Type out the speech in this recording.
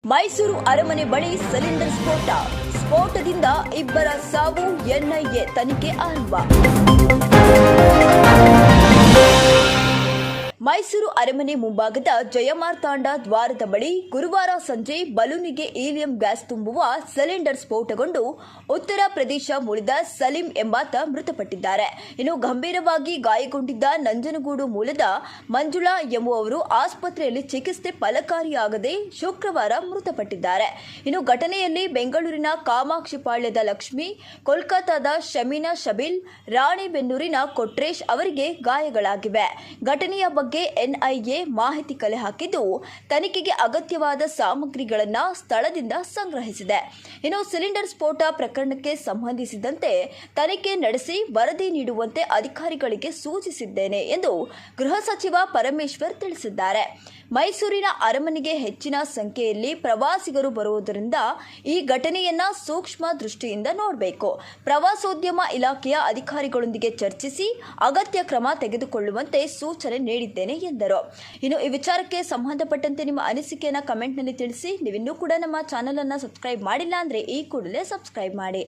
ಮೈಸೂರು ಅರಮನೆ ಬಳಿ ಸಿಲಿಂಡರ್ ಸ್ಫೋಟದಿಂದ ಇಬ್ಬರ ಸಾವು, ಎನ್ಐಎ ತನಿಖೆ ಆರಂಭ. ಮೈಸೂರು ಅರಮನೆ ಮುಂಭಾಗದ ಜಯಮಾರ್ತಾಂಡ ದ್ವಾರದ ಬಳಿ ಗುರುವಾರ ಸಂಜೆ ಬಲೂನಿಗೆ ಹೀಲಿಯಂ ಗ್ಯಾಸ್ ತುಂಬುವ ಸಿಲಿಂಡರ್ ಸ್ಫೋಟಗೊಂಡು ಉತ್ತರ ಪ್ರದೇಶ ಮೂಲದ ಸಲೀಂ ಎಂಬಾತ ಮೃತಪಟ್ಟಿದ್ದಾರೆ. ಇನ್ನು ಗಂಭೀರವಾಗಿ ಗಾಯಗೊಂಡಿದ್ದ ನಂಜನಗೂಡು ಮೂಲದ ಮಂಜುಳಾ ಎಂಬುವವರು ಆಸ್ಪತ್ರೆಯಲ್ಲಿ ಚಿಕಿತ್ಸೆ ಫಲಕಾರಿಯಾಗದೆ ಶುಕ್ರವಾರ ಮೃತಪಟ್ಟಿದ್ದಾರೆ. ಇನ್ನು ಘಟನೆಯಲ್ಲಿ ಬೆಂಗಳೂರಿನ ಕಾಮಾಕ್ಷಿಪಾಳ್ಯದ ಲಕ್ಷ್ಮಿ, ಕೋಲ್ಕತಾದ ಶಮೀನಾ ಶಬೀಲ್, ರಾಣೆಬೆನ್ನೂರಿನ ಕೊಟ್ರೇಶ್ ಅವರಿಗೆ ಗಾಯಗಳಾಗಿವೆ. ಘಟನೆಯ ಬಗ್ಗೆ ಎನ್ಐಎ ಮಾಹಿತಿ ಕಲೆ ಹಾಕಿದ್ದು ತನಿಖೆಗೆ ಅಗತ್ಯವಾದ ಸಾಮಗ್ರಿಗಳನ್ನು ಸ್ಥಳದಿಂದ ಸಂಗ್ರಹಿಸಿದೆ. ಇನ್ನು ಸಿಲಿಂಡರ್ ಸ್ಫೋಟ ಪ್ರಕರಣಕ್ಕೆ ಸಂಬಂಧಿಸಿದಂತೆ ತನಿಖೆ ನಡೆಸಿ ವರದಿ ನೀಡುವಂತೆ ಅಧಿಕಾರಿಗಳಿಗೆ ಸೂಚಿಸಿದ್ದೇನೆ ಎಂದು ಗೃಹ ಸಚಿವ ಪರಮೇಶ್ವರ್ ತಿಳಿಸಿದ್ದಾರೆ. ಮೈಸೂರಿನ ಅರಮನೆಗೆ ಹೆಚ್ಚಿನ ಸಂಖ್ಯೆಯಲ್ಲಿ ಪ್ರವಾಸಿಗರು ಬರುವುದರಿಂದ ಈ ಘಟನೆಯನ್ನ ಸೂಕ್ಷ್ಮ ದೃಷ್ಟಿಯಿಂದ ನೋಡಬೇಕು. ಪ್ರವಾಸೋದ್ಯಮ ಇಲಾಖೆಯ ಅಧಿಕಾರಿಗಳೊಂದಿಗೆ ಚರ್ಚಿಸಿ ಅಗತ್ಯ ಕ್ರಮ ತೆಗೆದುಕೊಳ್ಳುವಂತೆ ಸೂಚನೆ ನೀಡಿದ್ದೇನೆ ಎಂದರು. ಇನ್ನು ಈ ವಿಚಾರಕ್ಕೆ ಸಂಬಂಧಪಟ್ಟಂತೆ ನಿಮ್ಮ ಅನಿಸಿಕೆಯನ್ನು ಕಮೆಂಟ್ನಲ್ಲಿ ತಿಳಿಸಿ. ನೀವಿನ್ನೂ ಕೂಡ ನಮ್ಮ ಚಾನೆಲ್ ಅನ್ನು ಸಬ್ಸ್ಕ್ರೈಬ್ ಮಾಡಿಲ್ಲ ಅಂದರೆ ಈ ಕೂಡಲೇ ಸಬ್ಸ್ಕ್ರೈಬ್ ಮಾಡಿ.